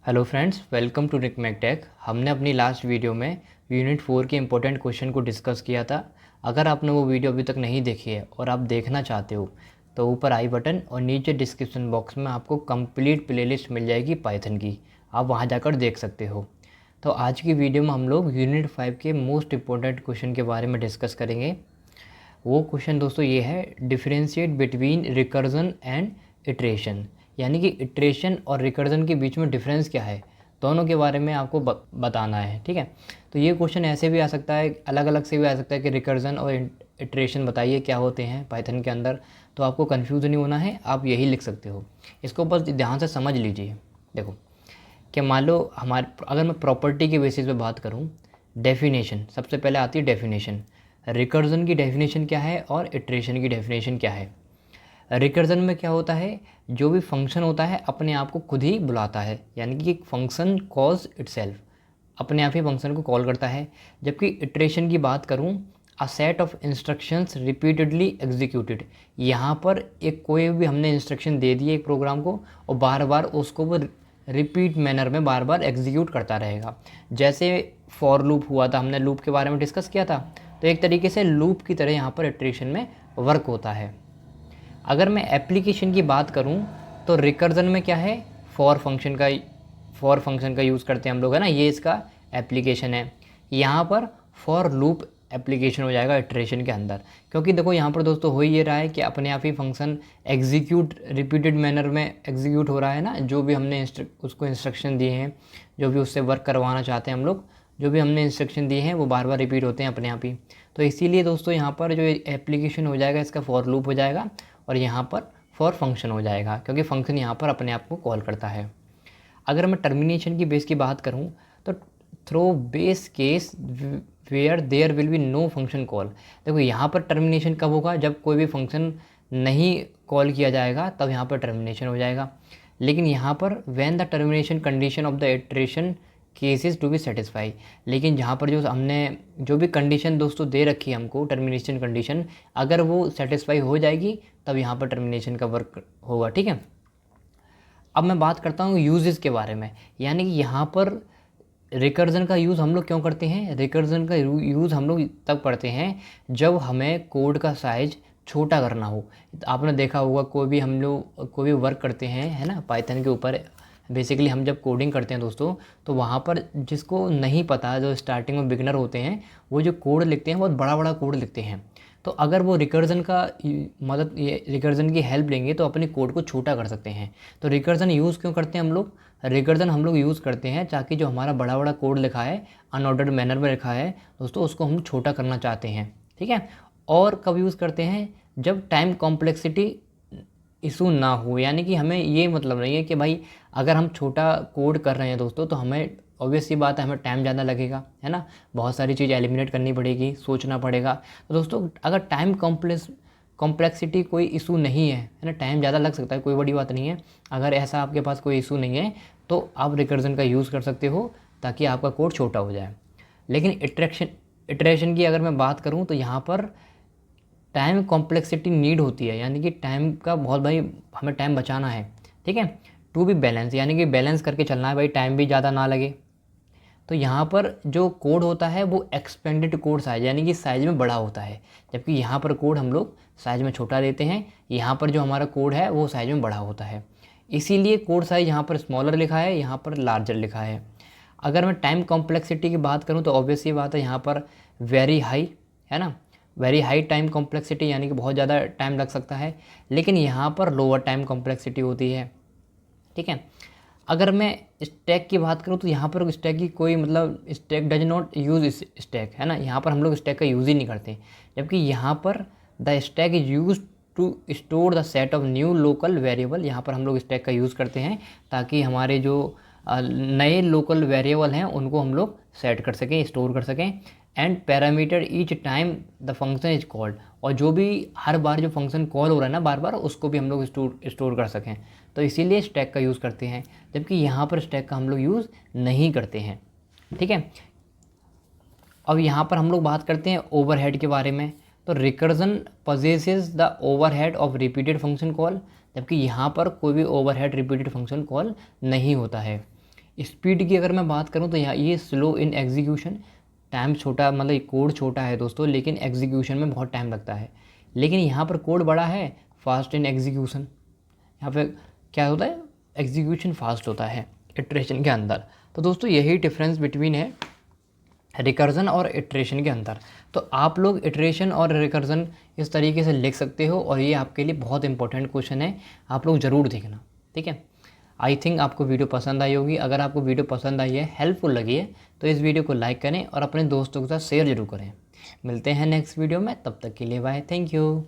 Hello friends, welcome to रिकमेक tech. हमने अपनी लास्ट वीडियो में यूनिट 4 के इम्पोर्टेंट क्वेश्चन को डिस्कस किया था। अगर आपने वो वीडियो अभी तक नहीं देखी है और आप देखना चाहते हो तो ऊपर आई बटन और नीचे डिस्क्रिप्शन बॉक्स में आपको कंप्लीट प्लेलिस्ट मिल जाएगी पाइथन की, आप वहाँ जाकर देख सकते हो। तो आज की वीडियो में हम लोग यूनिट 5 के मोस्ट इम्पोर्टेंट क्वेश्चन के बारे में डिस्कस करेंगे। वो क्वेश्चन दोस्तों ये है, differentiate between recursion and iteration, यानी कि इटरेशन और रिकर्जन के बीच में डिफरेंस क्या है, दोनों के बारे में आपको बताना है। ठीक है, तो ये क्वेश्चन ऐसे भी आ सकता है, अलग अलग से भी आ सकता है कि रिकर्जन और इटरेशन बताइए क्या होते हैं पाइथन के अंदर। तो आपको कन्फ्यूज़ नहीं होना है, आप यही लिख सकते हो। इसको बस ध्यान से समझ लीजिए। देखो कि मान लो अगर मैं प्रॉपर्टी के बेसिस पे बात करूँ, डेफिनेशन सबसे पहले आती है। डेफिनेशन, रिकर्जन की डेफिनेशन क्या है और इटरेशन की डेफिनेशन क्या है। रिकर्जन में क्या होता है, जो भी फंक्शन होता है अपने आप को खुद ही बुलाता है, यानी कि एक फंक्शन कॉल्स इटसेल्फ, अपने आप ही फंक्शन को कॉल करता है। जबकि इटरेशन की बात करूँ, a set of instructions repeatedly executed, यहाँ पर एक कोई भी हमने इंस्ट्रक्शन दे दी एक प्रोग्राम को और बार बार उसको वो रिपीट मैनर में बार बार एग्जीक्यूट करता रहेगा। जैसे फॉर लूप हुआ था, हमने लूप के बारे में डिस्कस किया था, तो एक तरीके से लूप की तरह यहाँ पर इटरेशन में वर्क होता है। अगर मैं एप्लीकेशन की बात करूँ तो रिकर्जन में क्या है, फॉर फंक्शन का यूज़ करते हैं हम लोग, है ना, ये इसका एप्लीकेशन है। यहाँ पर फॉर लूप एप्लीकेशन हो जाएगा इटरेशन के अंदर, क्योंकि देखो यहाँ पर दोस्तों हो ये रहा है कि अपने आप ही फंक्शन एग्जीक्यूट रिपीटेड मैनर में एग्जीक्यूट हो रहा है ना। जो भी हमने उसको इंस्ट्रक्शन दिए हैं, जो भी उससे वर्क करवाना चाहते हैं हम लोग, जो भी हमने इंस्ट्रक्शन दिए हैं वो बार बार रिपीट होते हैं अपने आप ही। तो इसीलिए दोस्तों यहाँ पर जो एप्लीकेशन हो जाएगा इसका फॉर लूप हो जाएगा और यहाँ पर फॉर फंक्शन हो जाएगा, क्योंकि फंक्शन यहाँ पर अपने आप को कॉल करता है। अगर मैं टर्मिनेशन की बेस की बात करूँ तो throw base case where there will be no function call. देखो यहाँ पर टर्मिनेशन कब होगा, जब कोई भी फंक्शन नहीं कॉल किया जाएगा तब यहाँ पर टर्मिनेशन हो जाएगा। लेकिन यहाँ पर when the termination condition of the iteration cases to be satisfy, लेकिन जहाँ पर जो हमने जो भी कंडीशन दोस्तों दे रखी है हमको, टर्मिनेशन कंडीशन, अगर वो सेटिस्फाई हो जाएगी तब यहाँ पर टर्मिनेशन का वर्क होगा। ठीक है, अब मैं बात करता हूँ यूजेस के बारे में, यानी कि यहाँ पर रिकर्जन का यूज़ हम लोग क्यों करते हैं। रिकर्जन का यूज़ हम लोग तब करते हैं जब हमें कोड का साइज छोटा करना हो। आपने देखा होगा कोई भी वर्क करते हैं, है ना, पाइथन के ऊपर बेसिकली हम जब कोडिंग करते हैं दोस्तों, तो वहाँ पर जिसको नहीं पता, जो स्टार्टिंग में बिगनर होते हैं, वो जो कोड लिखते हैं बहुत बड़ा बड़ा कोड लिखते हैं। तो अगर वो रिकर्जन रिकर्जन की हेल्प लेंगे तो अपने कोड को छोटा कर सकते हैं। तो रिकर्जन यूज़ क्यों करते हैं हम लोग, रिकर्जन हम लोग यूज़ करते हैं ताकि जो हमारा बड़ा बड़ा कोड लिखा है, अनऑर्डर्ड मैनर में लिखा है दोस्तों, उसको हम छोटा करना चाहते हैं। ठीक है, और कब यूज़ करते हैं, जब टाइम कॉम्प्लेक्सिटी इशू ना हो, यानी कि हमें ये मतलब नहीं है कि भाई अगर हम छोटा कोड कर रहे हैं दोस्तों तो हमें ऑब्वियस सी बात है हमें टाइम ज़्यादा लगेगा, है ना, बहुत सारी चीज़ एलिमिनेट करनी पड़ेगी, सोचना पड़ेगा। तो दोस्तों अगर टाइम कॉम्प्लेक्सिटी कोई इशू नहीं है ना, टाइम ज़्यादा लग सकता है, कोई बड़ी बात नहीं है, अगर ऐसा आपके पास कोई इशू नहीं है तो आप रिकर्जन का यूज़ कर सकते हो ताकि आपका कोड छोटा हो जाए। लेकिन इटरेशन की अगर मैं बात करूँ तो यहाँ पर टाइम कॉम्प्लेक्सिटी नीड होती है, यानी कि टाइम का बहुत भाई हमें टाइम बचाना है। ठीक है, टू बी बैलेंस, यानी कि बैलेंस करके चलना है भाई, टाइम भी ज़्यादा ना लगे। तो यहाँ पर जो कोड होता है वो एक्सपेंडेड कोड साइज, यानी कि साइज़ में बड़ा होता है, जबकि यहाँ पर कोड हम लोग साइज़ में छोटा लेते हैं। यहाँ पर जो हमारा कोड है वो साइज़ में बड़ा होता है, इसीलिए कोड साइज़ यहाँ पर स्मॉलर लिखा है, यहाँ पर लार्जर लिखा है। अगर मैं टाइम कॉम्प्लेक्सिटी की बात करूँ तो ऑब्वियस ये बात है, यहाँ पर वेरी हाई, है ना, वेरी हाई टाइम कॉम्प्लेक्सिटी, यानी कि बहुत ज़्यादा टाइम लग सकता है। लेकिन यहाँ पर लोअर टाइम कॉम्प्लेक्सिटी होती है। ठीक है, अगर मैं स्टैक की बात करूँ तो यहाँ पर स्टैक की कोई मतलब stack does not use stack, है ना, यहाँ पर हम लोग स्टैक का यूज़ ही नहीं करते। जबकि यहाँ पर the stack is use to store the set of new local variable, यहाँ पर हम लोग स्टैक का यूज़ करते हैं ताकि हमारे जो नए लोकल वेरिएबल हैं उनको हम लोग सेट कर सकें, स्टोर कर सकें। And parameter each time the function is called, और जो भी हर बार जो फंक्शन कॉल हो रहा है ना बार बार, उसको भी हम लोग स्टोर कर सकें। तो इसीलिए स्टैक का यूज़ करते हैं, जबकि यहाँ पर स्टैक का हम लोग यूज़ नहीं करते हैं। ठीक है, अब यहाँ पर हम लोग बात करते हैं ओवरहेड के बारे में। तो recursion possesses the overhead of repeated function call, जबकि यहाँ पर कोई भी ओवरहेड रिपीटेड फंक्शन कॉल नहीं होता है। स्पीड की अगर मैं बात करूँ तो यहाँ ये स्लो इन एग्जीक्यूशन, टाइम छोटा, मतलब कोड छोटा है दोस्तों, लेकिन एग्जीक्यूशन में बहुत टाइम लगता है। लेकिन यहाँ पर कोड बड़ा है, फास्ट इन एग्जीक्यूशन। यहाँ पे क्या होता है, एग्जीक्यूशन फास्ट होता है इटरेशन के अंदर। तो दोस्तों यही डिफरेंस बिटवीन है रिकर्जन और इटरेशन के अंदर। तो आप लोग इटरेशन और रिकर्जन इस तरीके से लिख सकते हो, और ये आपके लिए बहुत इंपॉर्टेंट क्वेश्चन है, आप लोग ज़रूर देखना, ठीक है। आई थिंक आपको वीडियो पसंद आई होगी। अगर आपको वीडियो पसंद आई है, हेल्पफुल लगी है, तो इस वीडियो को लाइक करें और अपने दोस्तों के साथ शेयर जरूर करें। मिलते हैं नेक्स्ट वीडियो में, तब तक के लिए बाय, थैंक यू।